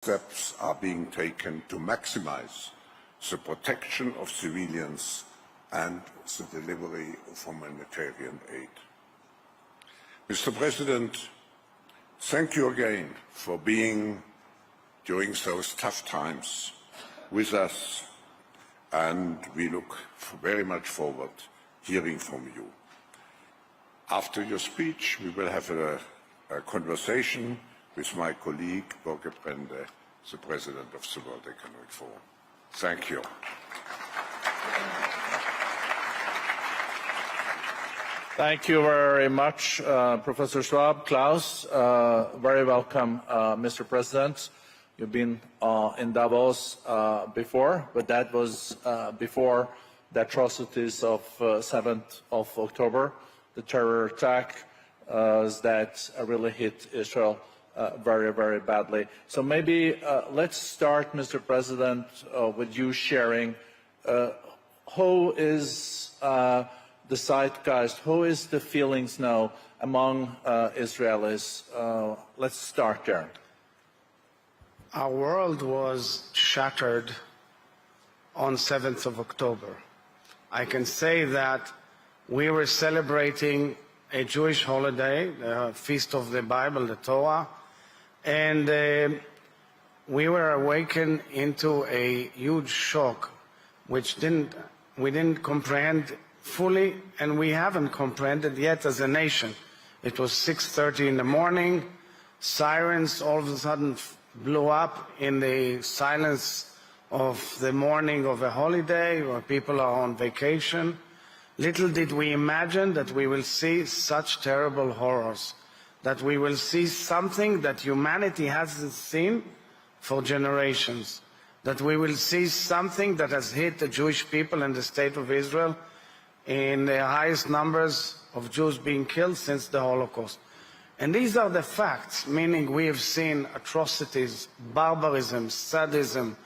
Steps are being taken to maximize the protection of civilians and the delivery of humanitarian aid. Mr. President, thank you again for being, during those tough times, with us, and we look very much forward to hearing from you. After your speech, we will have a conversation with my colleague, Borge Brende, the President of the World Economic Forum. Thank you. Thank you very much, Professor Schwab. Klaus, very welcome, Mr. President. You've been in Davos before, but that was before the atrocities of 7th of October, the terror attack that really hit Israel very, very badly. So maybe let's start, Mr. President, with you sharing how is the zeitgeist, how is the feelings now among Israelis? Let's start there. Our world was shattered on 7th of October. I can say that we were celebrating a Jewish holiday, the Feast of the Bible, the Torah, and we were awakened into a huge shock, which we didn't comprehend fully, and we haven't comprehended yet as a nation. It was 6:30 in the morning, sirens all of a sudden blew up in the silence of the morning of a holiday where people are on vacation. Little did we imagine that we will see such terrible horrors, that we will see something that humanity hasn't seen for generations, that we will see something that has hit the Jewish people and the state of Israel in the highest numbers of Jews being killed since the Holocaust. And these are the facts, meaning we have seen atrocities, barbarism, sadism,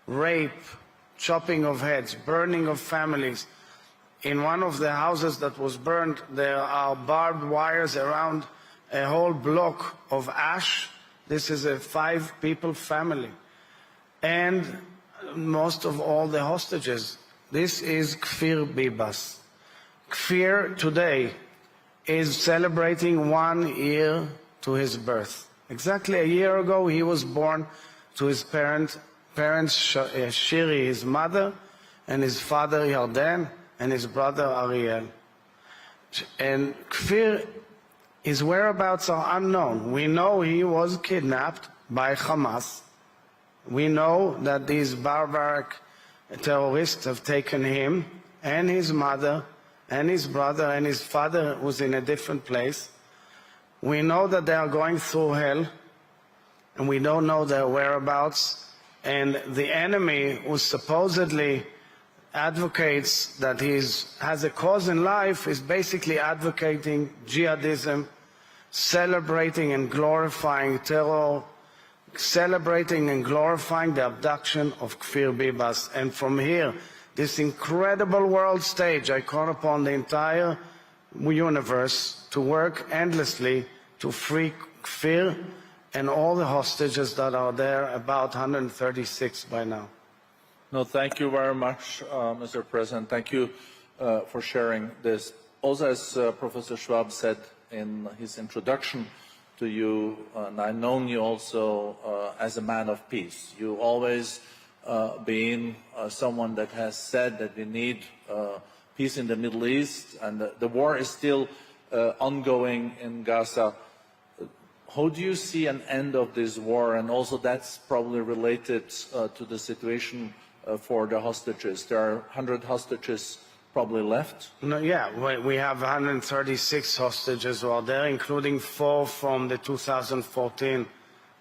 rape, chopping of heads, burning of families. In one of the houses that was burned, there are barbed wires around a whole block of ash. This is a 5-people family. And most of all the hostages. This is Kfir Bibas. Kfir today is celebrating 1 year to his birth. Exactly a year ago, he was born to his parents, Shiri, his mother, and his father, Yarden, and his brother, Ariel. And Kfir, his whereabouts are unknown. We know he was kidnapped by Hamas. We know that these barbaric terrorists have taken him and his mother and his brother and his father, who's in a different place. We know that they are going through hell, and we don't know their whereabouts. And the enemy, who supposedly advocates that he has a cause in life, is basically advocating jihadism, celebrating and glorifying terror, celebrating and glorifying the abduction of Kfir Bibas. And from here, this incredible world stage, I call upon the entire universe to work endlessly to free Kfir and all the hostages that are there, about 136 by now. No, thank you very much, Mr. President. Thank you for sharing this. Also, as Professor Schwab said in his introduction to you, and I've known you also as a man of peace. You always been someone that has said that we need peace in the Middle East, and the war is still ongoing in Gaza. How do you see an end of this war? And also that's probably related to the situation for the hostages. There are 100 hostages probably left. No, yeah, we have 136 hostages who are there, including 4 from the 2014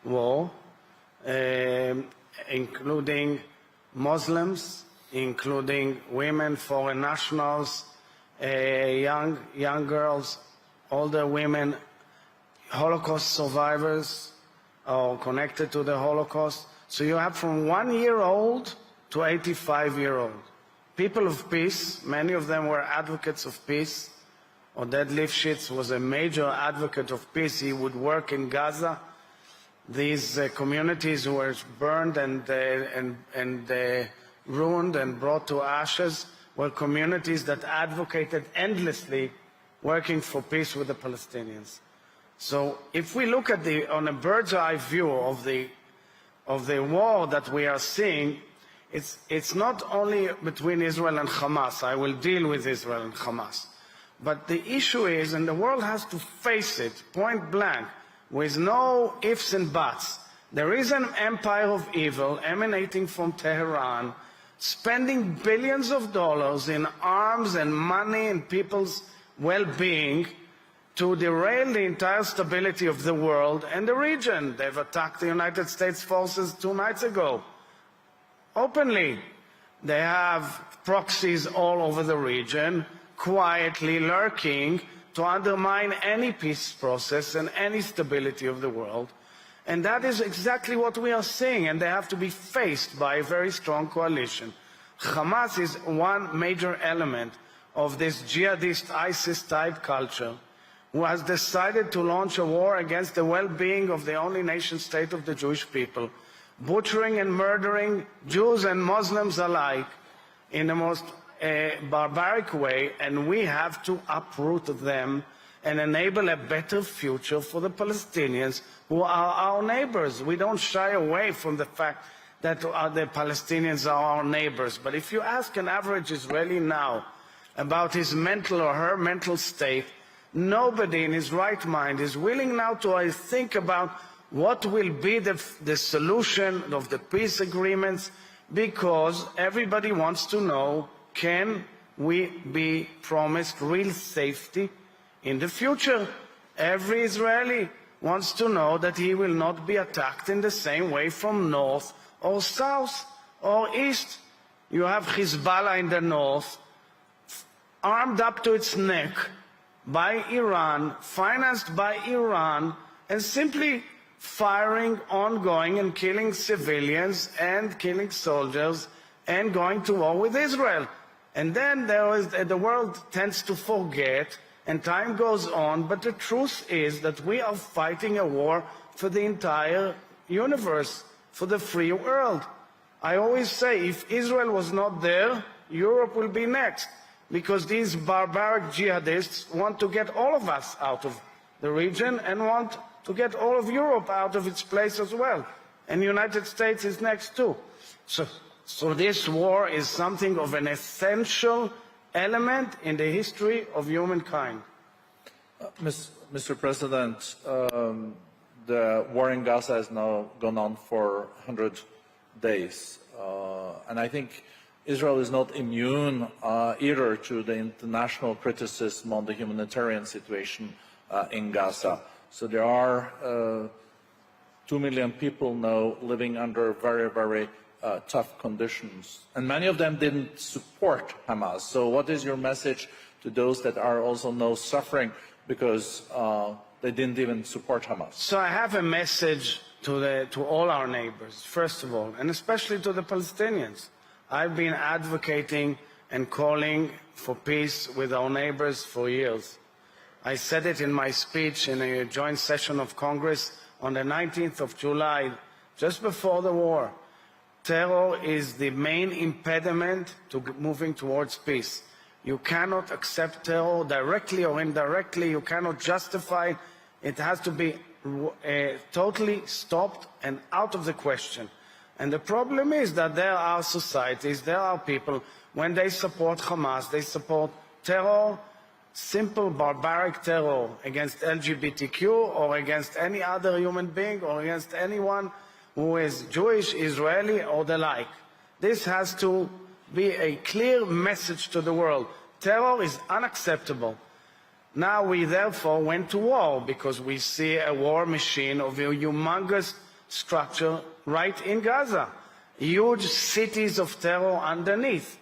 war, including Muslims, including women, foreign nationals, young girls, older women, Holocaust survivors or connected to the Holocaust. So you have from 1-year-old to 85-year-old. People of peace, many of them were advocates of peace. Oded Lifshitz was a major advocate of peace. He would work in Gaza These communities were burned and ruined and brought to ashes were communities that advocated endlessly working for peace with the Palestinians. So if we look at on a bird's eye view of the war that we are seeing, it's not only between Israel and Hamas. I will deal with Israel and Hamas. But the issue is, and the world has to face it point blank, with no ifs and buts, there is an empire of evil emanating from Tehran, spending billions of dollars in arms and money and people's well-being to derail the entire stability of the world and the region. They've attacked the United States forces 2 nights ago, openly. They have proxies all over the region, quietly lurking to undermine any peace process and any stability of the world. And that is exactly what we are seeing, and they have to be faced by a very strong coalition. Hamas is one major element of this jihadist ISIS-type culture who has decided to launch a war against the well-being of the only nation-state of the Jewish people, butchering and murdering Jews and Muslims alike in the most barbaric way, and we have to uproot them and enable a better future for the Palestinians who are our neighbors. We don't shy away from the fact that the Palestinians are our neighbors. But if you ask an average Israeli now about his mental or her mental state, nobody in his right mind is willing now to think about what will be the solution of the peace agreements, because everybody wants to know, can we be promised real safety in the future? Every Israeli wants to know that he will not be attacked in the same way from north or south or east. You have Hezbollah in the north, armed up to its neck by Iran, financed by Iran, and simply firing ongoing and killing civilians and killing soldiers and going to war with Israel. And then the world tends to forget, and time goes on, but the truth is that we are fighting a war for the entire universe, for the free world. I always say, if Israel was not there, Europe will be next, because these barbaric jihadists want to get all of us out of the region and want to get all of Europe out of its place as well. And the United States is next too. So this war is something of an essential element in the history of humankind. Mr. President, the war in Gaza has now gone on for 100 days. And I think Israel is not immune either to the international criticism on the humanitarian situation in Gaza. So there are 2 million people now living under very, very tough conditions. And many of them didn't support Hamas. So what is your message to those that are also now suffering because they didn't even support Hamas? So I have a message to all our neighbors, first of all, and especially to the Palestinians. I've been advocating and calling for peace with our neighbors for years. I said it in my speech in a joint session of Congress on the 19th of July, just before the war. Terror is the main impediment to moving towards peace. You cannot accept terror directly or indirectly. You cannot justify it. It has to be totally stopped and out of the question. And the problem is that there are societies, there are people, when they support Hamas, they support terror, simple barbaric terror against LGBTQ or against any other human being or against anyone who is Jewish, Israeli, or the like. This has to be a clear message to the world. Terror is unacceptable. Now we therefore went to war because we see a war machine of a humongous structure right in Gaza. Huge cities of terror underneath.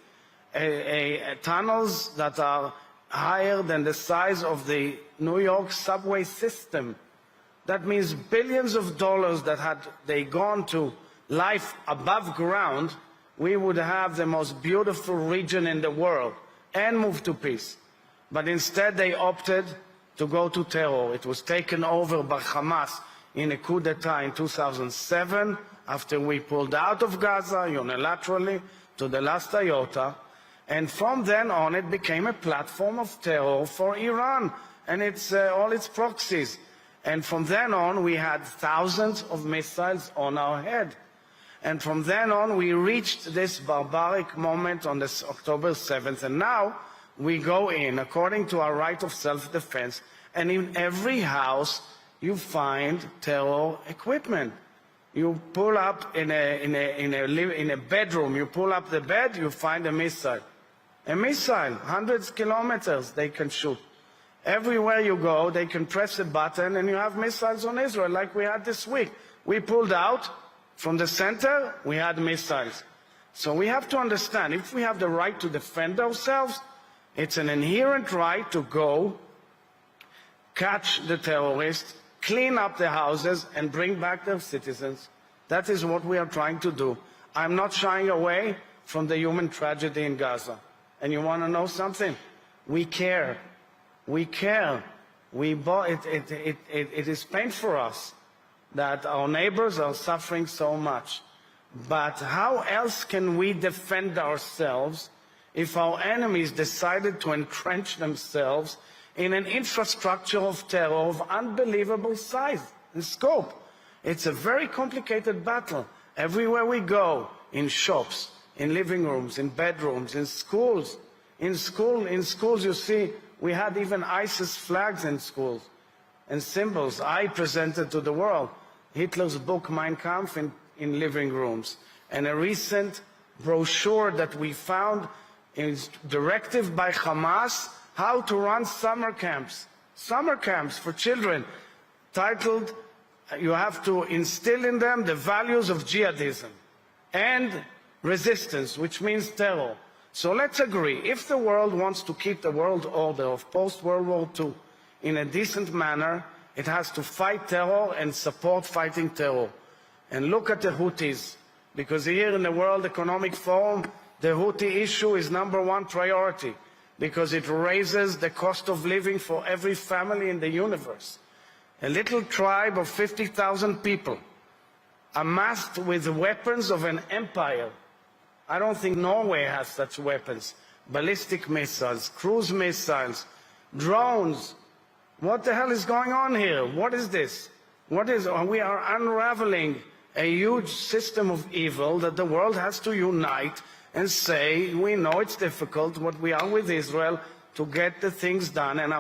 Tunnels that are higher than the size of the New York subway system. That means billions of dollars that had they gone to life above ground, we would have the most beautiful region in the world and move to peace. But instead they opted to go to terror. It was taken over by Hamas in a coup d'etat in 2007, after we pulled out of Gaza unilaterally to the last iota. And from then on, it became a platform of terror for Iran and all its proxies. And from then on, we had thousands of missiles on our head. And from then on, we reached this barbaric moment on this October 7th. And now we go in, according to our right of self-defense, and in every house you find terror equipment. You pull up in a bedroom, you pull up the bed, you find a missile. A missile, hundreds of kilometers they can shoot. Everywhere you go, they can press a button and you have missiles on Israel, like we had this week. We pulled out from the center, we had missiles. So we have to understand, if we have the right to defend ourselves, it's an inherent right to go, catch the terrorists, clean up the houses, and bring back their citizens. That is what we are trying to do. I'm not shying away from the human tragedy in Gaza. And you want to know something? We care. We care. It is painful for us that our neighbors are suffering so much. But how else can we defend ourselves if our enemies decided to entrench themselves in an infrastructure of terror of unbelievable size and scope? It's a very complicated battle. Everywhere we go, in shops, in living rooms, in bedrooms, in schools. In schools, you see, we had even ISIS flags in schools and symbols I presented to the world. Hitler's book, Mein Kampf, in living rooms. And a recent brochure that we found is directive by Hamas, how to run summer camps for children, titled, you have to instill in them the values of jihadism and resistance, which means terror. So let's agree, if the world wants to keep the world order of post-World War II in a decent manner, it has to fight terror and support fighting terror. And look at the Houthis, because here in the World Economic Forum, the Houthi issue is #1 priority, because it raises the cost of living for every family in the universe. A little tribe of 50,000 people amassed with weapons of an empire. I don't think Norway has such weapons. Ballistic missiles, cruise missiles, drones. What the hell is going on here? What is this? We are unraveling a huge system of evil that the world has to unite and say, we know it's difficult, but we are with Israel to get the things done. And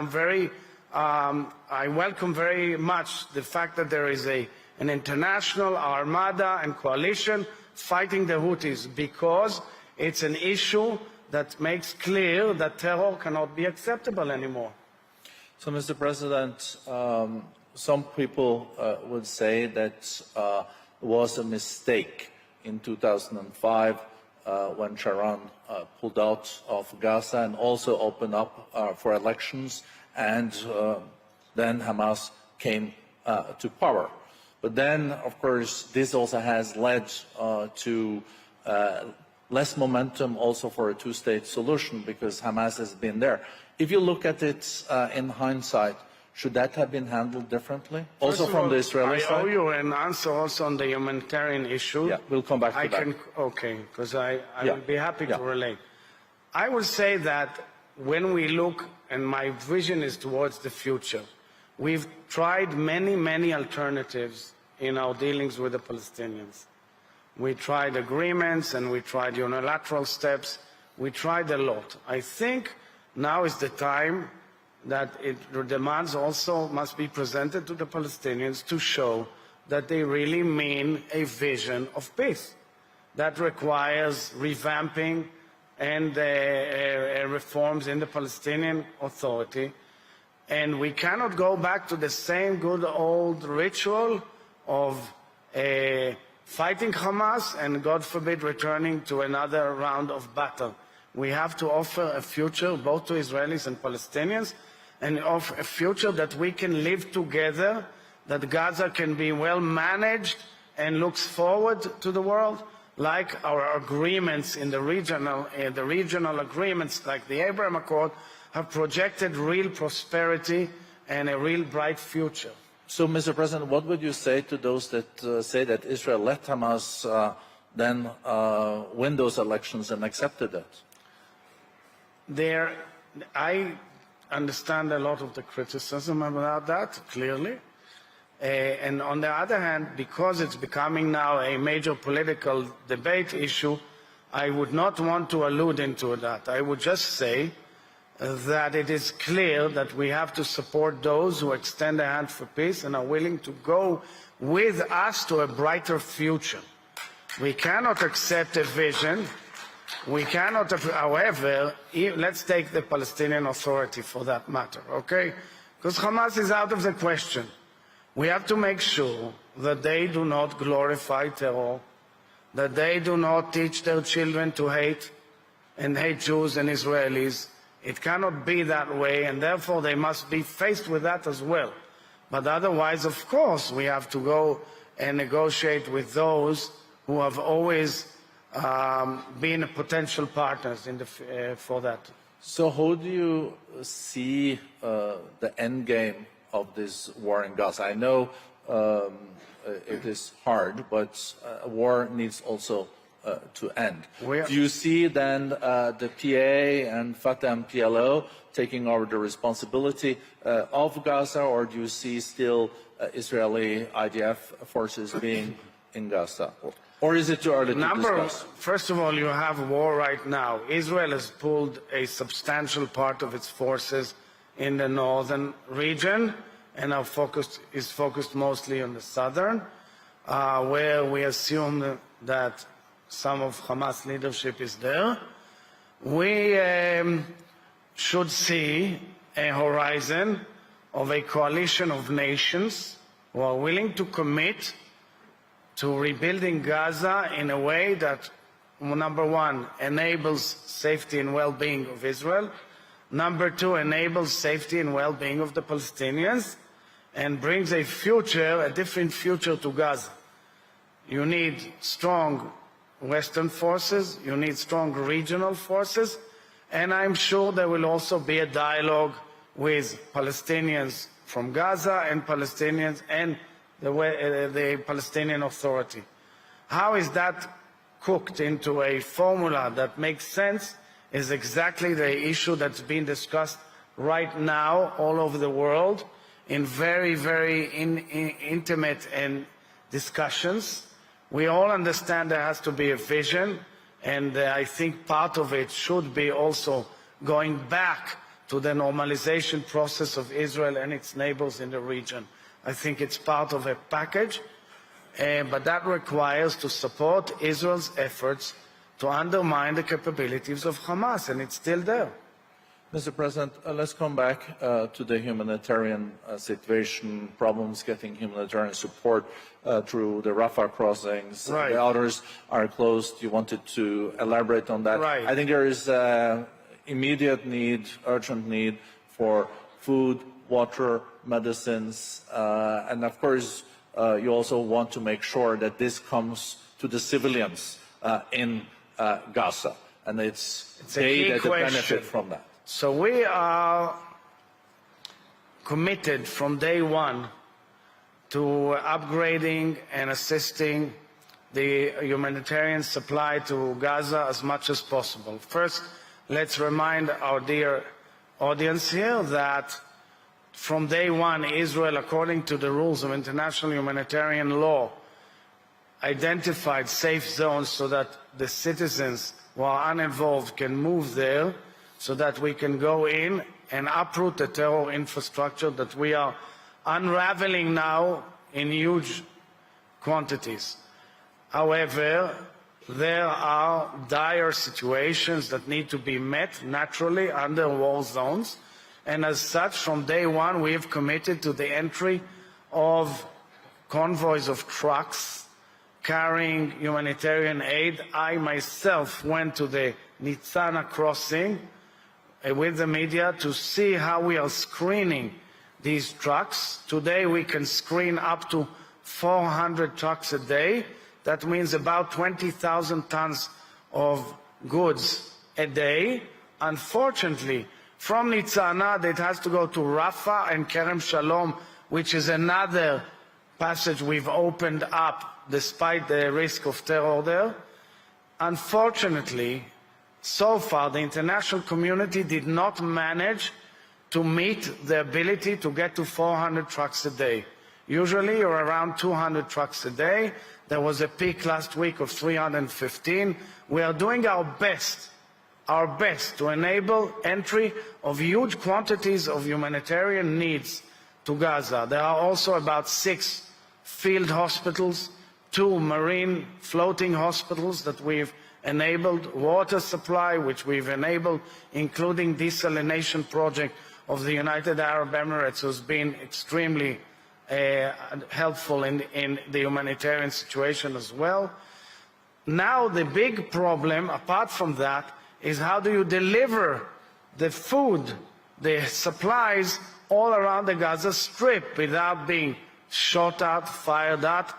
I welcome very much the fact that there is an international armada and coalition fighting the Houthis, because it's an issue that makes clear that terror cannot be acceptable anymore. So, Mr. President, some people would say that it was a mistake in 2005 when Sharon pulled out of Gaza and also opened up for elections, and then Hamas came to power. But then, of course, this also has led to less momentum also for a two-state solution, because Hamas has been there. If you look at it in hindsight, should that have been handled differently? Also from the Israeli side? I owe you an answer also on the humanitarian issue. Yeah, we'll come back to that. Okay, because I would be happy to relate. I would say that when we look, and my vision is towards the future, we've tried many alternatives in our dealings with the Palestinians. We tried agreements and we tried unilateral steps. We tried a lot. I think now is the time that the demands also must be presented to the Palestinians to show that they really mean a vision of peace. That requires revamping and reforms in the Palestinian Authority. And we cannot go back to the same good old ritual of fighting Hamas and, God forbid, returning to another round of battle. We have to offer a future both to Israelis and Palestinians, and offer a future that we can live together, that Gaza can be well managed and looks forward to the world, like our agreements in the regional agreements, like the Abraham Accord, have projected real prosperity and a real bright future. So, Mr. President, what would you say to those that say that Israel let Hamas then win those elections and accepted it? I understand a lot of the criticism about that, clearly. And on the other hand, because it's becoming now a major political debate issue, I would not want to allude into that. I would just say that it is clear that we have to support those who extend a hand for peace and are willing to go with us to a brighter future. We cannot accept a vision. We cannot, however, let's take the Palestinian Authority for that matter, okay? Because Hamas is out of the question. We have to make sure that they do not glorify terror, that they do not teach their children to hate and hate Jews and Israelis. It cannot be that way, and therefore they must be faced with that as well. But otherwise, of course, we have to go and negotiate with those who have always been potential partners for that. So how do you see the end game of this war in Gaza? I know it is hard, but a war needs also to end. Do you see then the PA and Fatah and PLO taking over the responsibility of Gaza, or do you see still Israeli IDF forces being in Gaza? Or is it too early to discuss? First of all, you have war right now. Israel has pulled a substantial part of its forces in the northern region, and our focus is focused mostly on the southern, where we assume that some of Hamas leadership is there. We should see a horizon of a coalition of nations who are willing to commit to rebuilding Gaza in a way that, number one, enables safety and well-being of Israel, number two, enables safety and well-being of the Palestinians, and brings a future, a different future to Gaza. You need strong Western forces, you need strong regional forces, and I'm sure there will also be a dialogue with Palestinians from Gaza and Palestinians and the Palestinian Authority. How is that cooked into a formula that makes sense is exactly the issue that's being discussed right now all over the world in very, very intimate and discussions. We all understand there has to be a vision, and I think part of it should be also going back to the normalization process of Israel and its neighbors in the region. I think it's part of a package, but that requires to support Israel's efforts to undermine the capabilities of Hamas, and it's still there. Mr. President, let's come back to the humanitarian situation, problems getting humanitarian support through the Rafah crossings. Right. The others are closed. You wanted to elaborate on that. Right. I think there is immediate need, urgent need for food, water, medicines, and of course, you also want to make sure that this comes to the civilians in Gaza, and it's they that benefit from that. So we are committed from day one to upgrading and assisting the humanitarian supply to Gaza as much as possible. First, let's remind our dear audience here that from day one, Israel, according to the rules of international humanitarian law, identified safe zones so that the citizens who are uninvolved can move there, so that we can go in and uproot the terror infrastructure that we are unraveling now in huge quantities. However, there are dire situations that need to be met naturally under war zones, and as such, from day one, we have committed to the entry of convoys of trucks carrying humanitarian aid. I myself went to the Nitzana crossing with the media to see how we are screening these trucks. Today we can screen up to 400 trucks a day. That means about 20,000 tons of goods a day. Unfortunately, from Nitzana, it has to go to Rafah and Kerem Shalom, which is another passage we've opened up despite the risk of terror there. Unfortunately, so far the international community did not manage to meet the ability to get to 400 trucks a day. Usually you're around 200 trucks a day. There was a peak last week of 315. We are doing our best to enable entry of huge quantities of humanitarian needs to Gaza. There are also about 6 field hospitals, 2 marine floating hospitals that we've enabled, water supply which we've enabled, including desalination project of the United Arab Emirates, who's been extremely helpful in the humanitarian situation as well. Now the big problem, apart from that, is how do you deliver the food, the supplies all around the Gaza Strip without being shot at, fired at.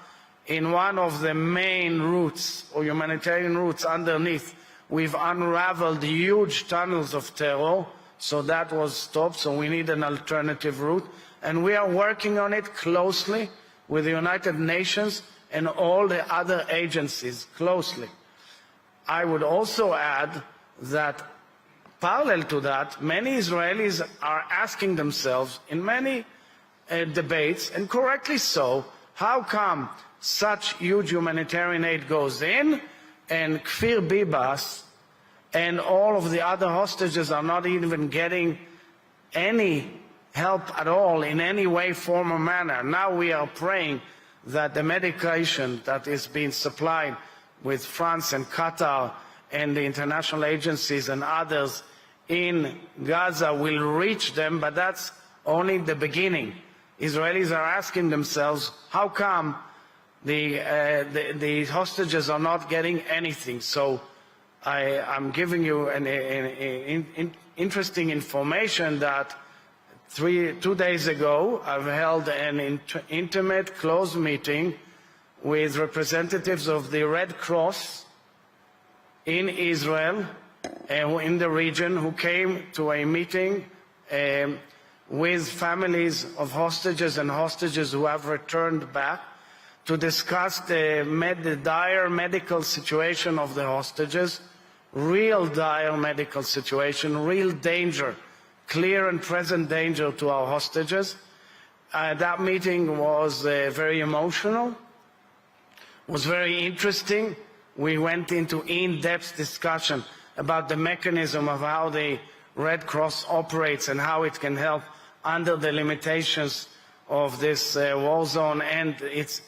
In one of the main routes or humanitarian routes underneath, we've unraveled huge tunnels of terror, so that was stopped, so we need an alternative route. And we are working on it closely with the United Nations and all the other agencies closely. I would also add that parallel to that, many Israelis are asking themselves in many debates, and correctly so, how come such huge humanitarian aid goes in and Kfir Bibas and all of the other hostages are not even getting any help at all in any way, form or manner. Now we are praying that the medication that is being supplied with France and Qatar and the international agencies and others in Gaza will reach them, but that's only the beginning. Israelis are asking themselves, how come the hostages are not getting anything? So I'm giving you interesting information that 2 days ago I've held an intimate, close meeting with representatives of the Red Cross in Israel and in the region who came to a meeting with families of hostages and hostages who have returned back to discuss the dire medical situation of the hostages, real dire medical situation, real danger, clear and present danger to our hostages. That meeting was very emotional, was very interesting. We went into in-depth discussion about the mechanism of how the Red Cross operates and how it can help under the limitations of this war zone and its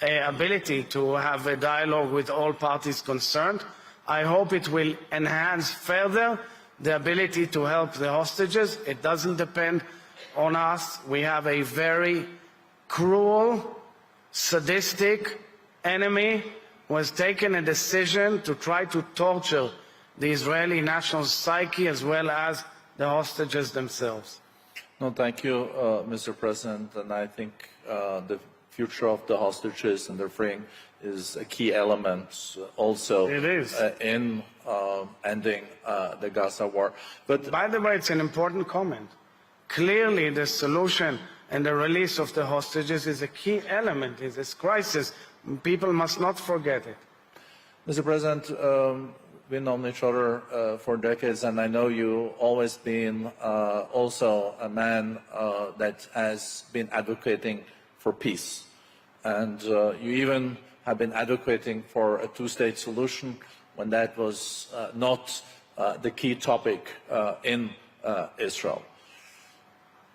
ability to have a dialogue with all parties concerned. I hope it will enhance further the ability to help the hostages. It doesn't depend on us. We have a very cruel, sadistic enemy who has taken a decision to try to torture the Israeli national psyche as well as the hostages themselves. No, thank you, Mr. President, and I think the future of the hostages and their freeing is a key element also in ending the Gaza war. But by the way, it's an important comment. Clearly, the solution and the release of the hostages is a key element in this crisis. People must not forget it. Mr. President, we've known each other for decades, and I know you've always been also a man that has been advocating for peace. And you even have been advocating for a two-state solution when that was not the key topic in Israel.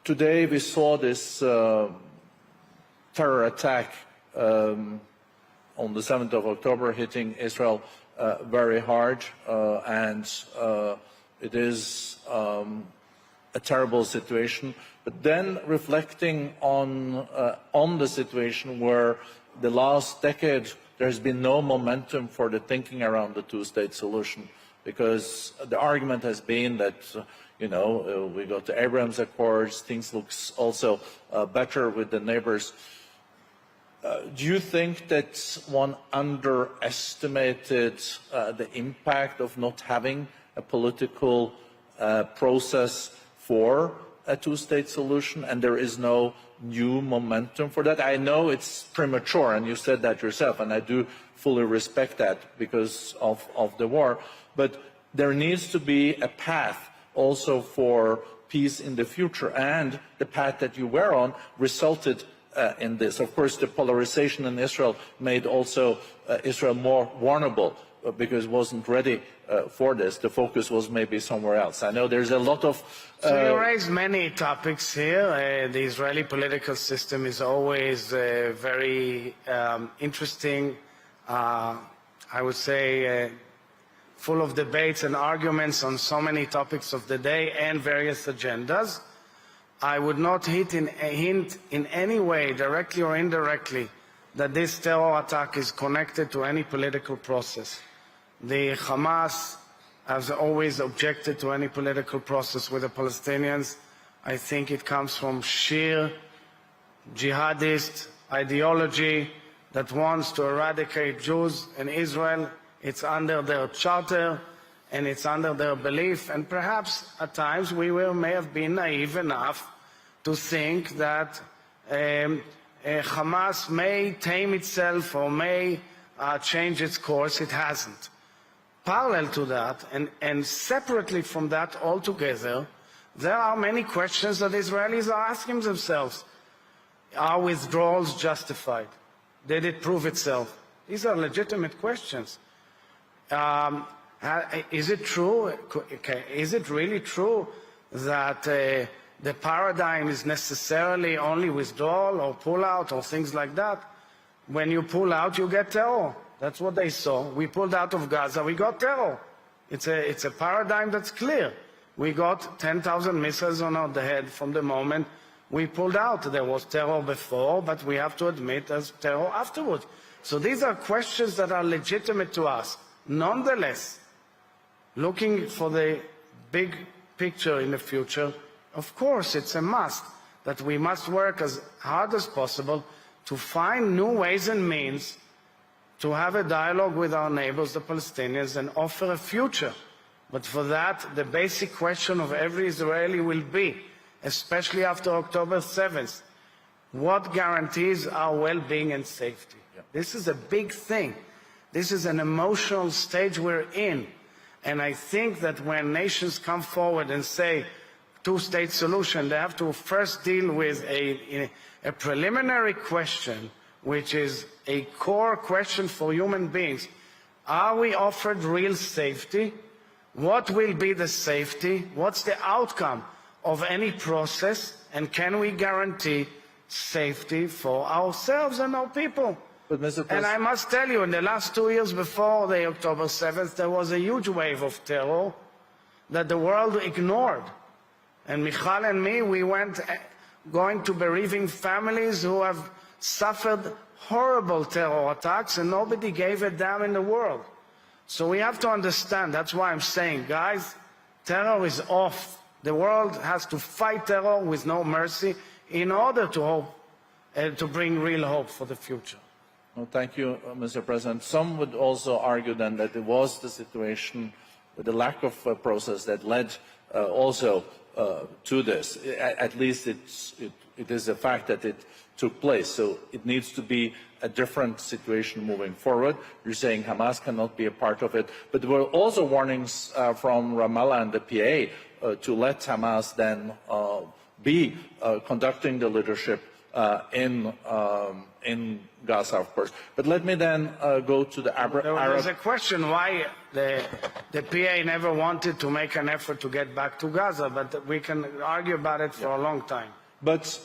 Today we saw this terror attack on the 7th of October hitting Israel very hard, and it is a terrible situation. But then reflecting on the situation where the last decade there has been no momentum for the thinking around the two-state solution, because the argument has been that we got the Abraham Accords, things look also better with the neighbors. Do you think that one underestimated the impact of not having a political process for a two-state solution, and there is no new momentum for that. I know it's premature, and you said that yourself, and I do fully respect that because of the war, but there needs to be a path also for peace in the future, and the path that you were on resulted in this. Of course, the polarization in Israel made also Israel more vulnerable because it wasn't ready for this. The focus was maybe somewhere else. I know there's a lot of... So you raised many topics here. The Israeli political system is always very interesting, I would say, full of debates and arguments on so many topics of the day and various agendas. I would not hint in any way, directly or indirectly, that this terror attack is connected to any political process. The Hamas has always objected to any political process with the Palestinians. I think it comes from sheer jihadist ideology that wants to eradicate Jews in Israel. It's under their charter and it's under their belief, and perhaps at times we may have been naive enough to think that Hamas may tame itself or may change its course. It hasn't. Parallel to that, and separately from that altogether, there are many questions that Israelis are asking themselves. Are withdrawals justified? Did it prove itself? These are legitimate questions. Is it true? Is it really true that the paradigm is necessarily only withdrawal or pull-out or things like that? When you pull out, you get terror. That's what they saw. We pulled out of Gaza, we got terror. It's a paradigm that's clear. We got 10,000 missiles on our head from the moment we pulled out. There was terror before, but we have to admit there's terror afterwards. So these are questions that are legitimate to us. Nonetheless, looking for the big picture in the future, of course it's a must that we must work as hard as possible to find new ways and means to have a dialogue with our neighbors, the Palestinians, and offer a future. But for that, the basic question of every Israeli will be, especially after October 7th, what guarantees our well-being and safety? Yeah. This is a big thing. This is an emotional stage we're in. And I think that when nations come forward and say two-state solution, they have to first deal with a preliminary question, which is a core question for human beings. Are we offered real safety? What will be the safety? What's the outcome of any process? And can we guarantee safety for ourselves and our people? But Mr. And I must tell you, in the last 2 years before the October 7th, there was a huge wave of terror that the world ignored. And Michal and me, we went going to bereaving families who have suffered horrible terror attacks, and nobody gave a damn in the world. So we have to understand, that's why I'm saying, guys, terror is off. The world has to fight terror with no mercy in order to hope, to bring real hope for the future. Well, thank you, Mr. President. Some would also argue then that it was the situation, the lack of process that led also to this. At least it is a fact that it took place. So it needs to be a different situation moving forward. You're saying Hamas cannot be a part of it. But there were also warnings from Ramallah and the PA to let Hamas then be conducting the leadership in Gaza, of course. But let me then go to the Arab... There's a question why the PA never wanted to make an effort to get back to Gaza, but we can argue about it for a long time. But,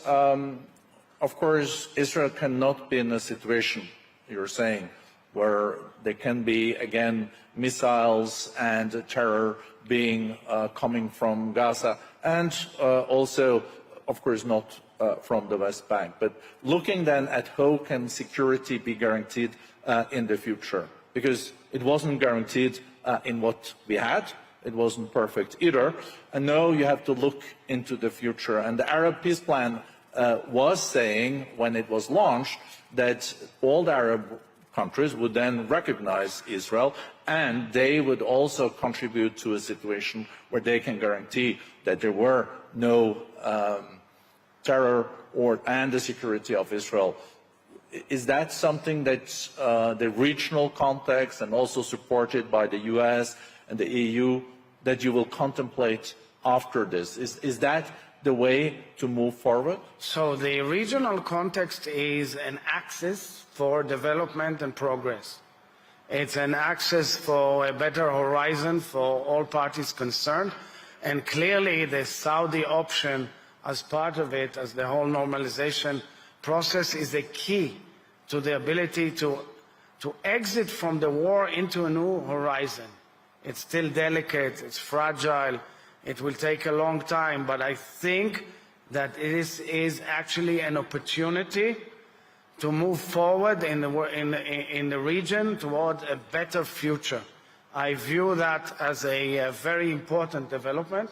of course, Israel cannot be in a situation, you're saying, where there can be, again, missiles and terror being coming from Gaza, and also, of course, not from the West Bank. But looking then at how can security be guaranteed in the future, because it wasn't guaranteed in what we had, it wasn't perfect either, and now you have to look into the future. And the Arab Peace Plan was saying, when it was launched, that all the Arab countries would then recognize Israel, and they would also contribute to a situation where they can guarantee that there were no terror and the security of Israel. Is that something that the regional context and also supported by the US and the EU that you will contemplate after this? Is that the way to move forward? So the regional context is an axis for development and progress. It's an axis for a better horizon for all parties concerned. And clearly the Saudi option as part of it, as the whole normalization process, is a key to the ability to exit from the war into a new horizon. It's still delicate, it's fragile, it will take a long time, but I think that it is actually an opportunity to move forward in the region toward a better future. I view that as a very important development.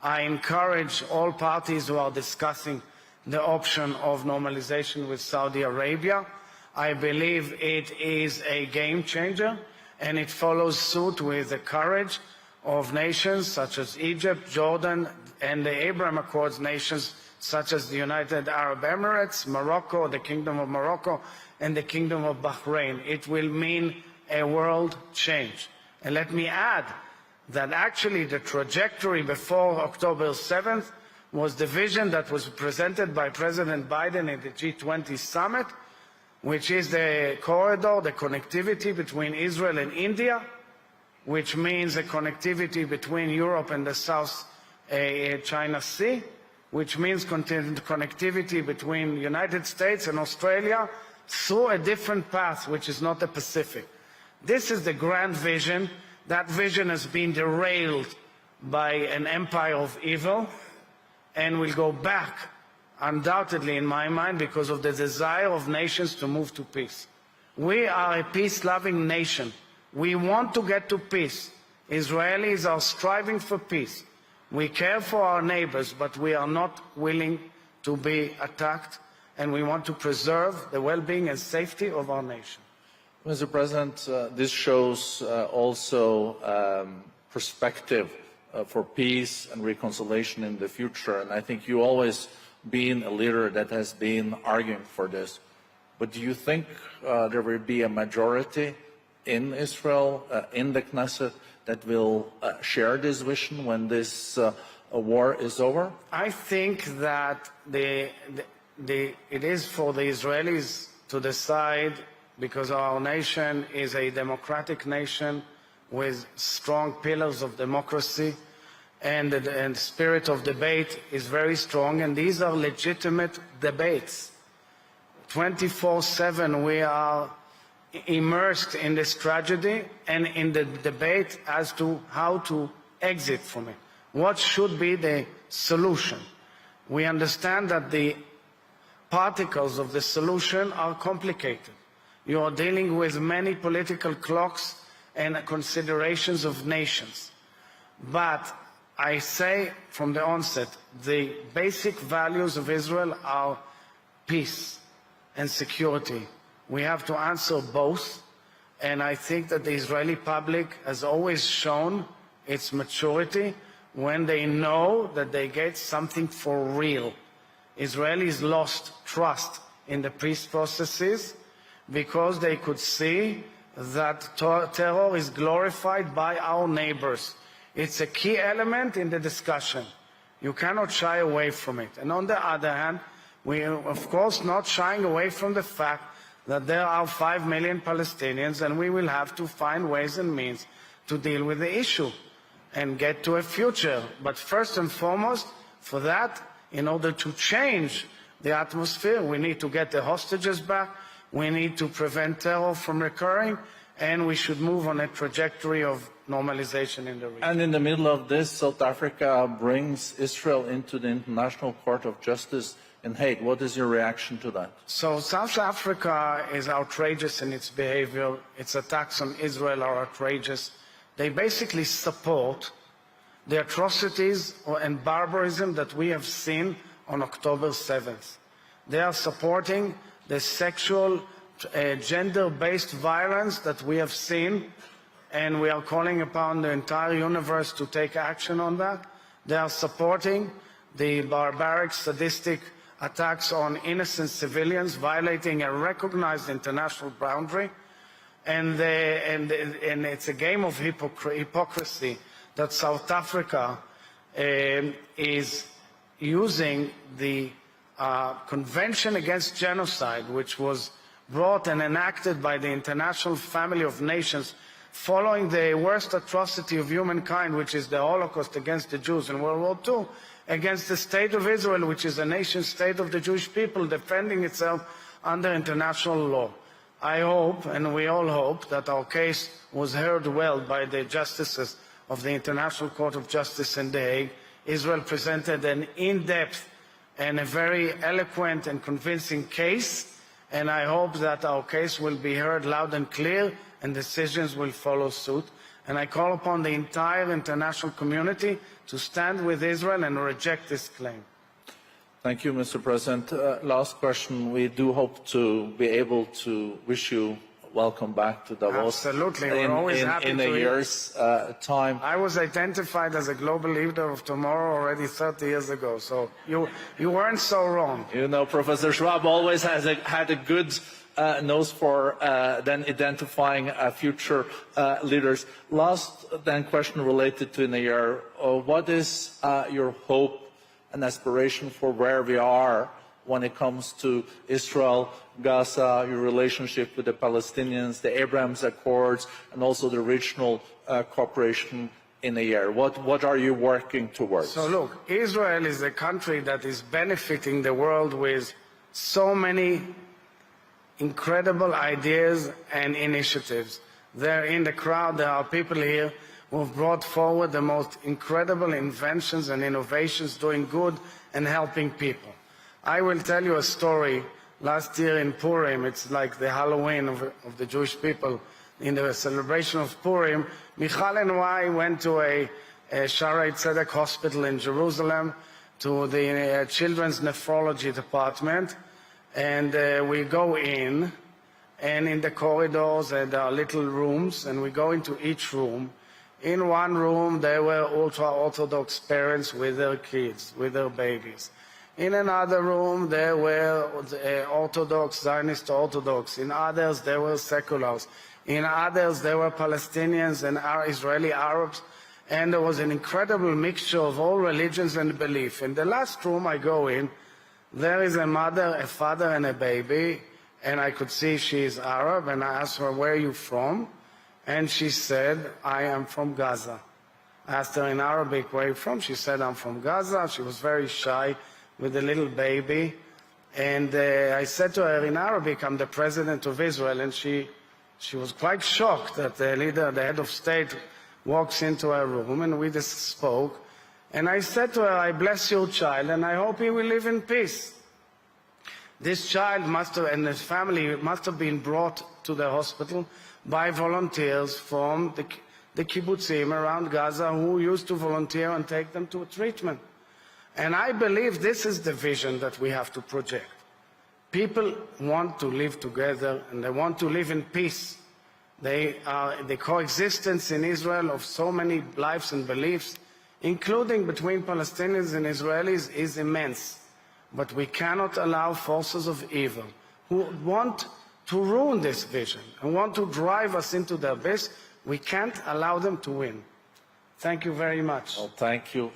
I encourage all parties who are discussing the option of normalization with Saudi Arabia. I believe it is a game changer, and it follows suit with the courage of nations such as Egypt, Jordan, and the Abraham Accords nations such as the United Arab Emirates, Morocco, the Kingdom of Morocco, and the Kingdom of Bahrain. It will mean a world change. And let me add that actually the trajectory before October 7th was the vision that was presented by President Biden at the G20 summit, which is the corridor, the connectivity between Israel and India, which means a connectivity between Europe and the South China Sea, which means connectivity between the United States and Australia through a different path, which is not the Pacific. This is the grand vision. That vision has been derailed by an empire of evil and will go back, undoubtedly in my mind, because of the desire of nations to move to peace. We are a peace-loving nation. We want to get to peace. Israelis are striving for peace. We care for our neighbors, but we are not willing to be attacked, and we want to preserve the well-being and safety of our nation. Mr. President, this shows also perspective for peace and reconciliation in the future, and I think you always been a leader that has been arguing for this. But do you think there will be a majority in Israel, in the Knesset, that will share this vision when this war is over? I think that it is for the Israelis to decide, because our nation is a democratic nation with strong pillars of democracy, and the spirit of debate is very strong, and these are legitimate debates. 24/7 we are immersed in this tragedy and in the debate as to how to exit from it. What should be the solution? We understand that the particles of the solution are complicated. You are dealing with many political clocks and considerations of nations. But I say from the onset, the basic values of Israel are peace and security. We have to answer both, and I think that the Israeli public has always shown its maturity when they know that they get something for real. Israelis lost trust in the peace processes because they could see that terror is glorified by our neighbors. It's a key element in the discussion. You cannot shy away from it. And on the other hand, we are, of course, not shying away from the fact that there are 5 million Palestinians, and we will have to find ways and means to deal with the issue and get to a future. But first and foremost, for that, in order to change the atmosphere, we need to get the hostages back, we need to prevent terror from recurring, and we should move on a trajectory of normalization in the region. And in the middle of this, South Africa brings Israel into the International Court of Justice in Hague. What is your reaction to that? So South Africa is outrageous in its behavior. Its attacks on Israel are outrageous. They basically support the atrocities and barbarism that we have seen on October 7th. They are supporting the sexual gender-based violence that we have seen, and we are calling upon the entire universe to take action on that. They are supporting the barbaric, sadistic attacks on innocent civilians, violating a recognized international boundary. And it's a game of hypocrisy that South Africa is using the Convention Against Genocide, which was brought and enacted by the International Family of Nations following the worst atrocity of humankind, which is the Holocaust against the Jews in World War II, against the State of Israel, which is a nation state of the Jewish people defending itself under international law. I hope, and we all hope, that our case was heard well by the justices of the International Court of Justice in The Hague. Israel presented an in-depth and a very eloquent and convincing case, and I hope that our case will be heard loud and clear and decisions will follow suit. And I call upon the entire international community to stand with Israel and reject this claim. Thank you, Mr. President. Last question. We do hope to be able to wish you welcome back to Davos. Absolutely. We're always happy in to a year's time. I was identified as a global leader of tomorrow already 30 years ago, so you weren't so wrong. You know, Professor Schwab always had a good nose for then identifying future leaders. Last then question related to Nair. What is your hope and aspiration for where we are when it comes to Israel, Gaza, your relationship with the Palestinians, the Abraham Accords, and also the regional cooperation in a year? What are you working towards? So look, Israel is a country that is benefiting the world with so many incredible ideas and initiatives. There in the crowd, there are people here who have brought forward the most incredible inventions and innovations, doing good and helping people. I will tell you a story. Last year in Purim, it's like the Halloween of the Jewish people. In the celebration of Purim, Michal and I went to a Shaarei Tzedek hospital in Jerusalem, to the children's nephrology department, and we go in, and in the corridors there are little rooms, and we go into each room. In one room, there were ultra-Orthodox parents with their kids, with their babies. In another room, there were Orthodox, Zionist Orthodox. In others, there were seculars. In others, there were Palestinians and Israeli Arabs. And there was an incredible mixture of all religions and belief. In the last room I go in, there is a mother, a father, and a baby. And I could see she is Arab. And I asked her, "Where are you from?" And she said, "I am from Gaza." I asked her in Arabic, "Where are you from?" She said, "I'm from Gaza." She was very shy with a little baby. And I said to her in Arabic, "I'm the president of Israel." And she was quite shocked that the leader, the head of state, walks into her room, and we just spoke. And I said to her, "I bless your child, and I hope he will live in peace." This child and his family must have been brought to the hospital by volunteers from the kibbutzim around Gaza who used to volunteer and take them to a treatment. And I believe this is the vision that we have to project. People want to live together, and they want to live in peace. The coexistence in Israel of so many lives and beliefs, including between Palestinians and Israelis, is immense. But we cannot allow forces of evil who want to ruin this vision and want to drive us into the abyss. We can't allow them to win. Thank you very much. Well, thank you.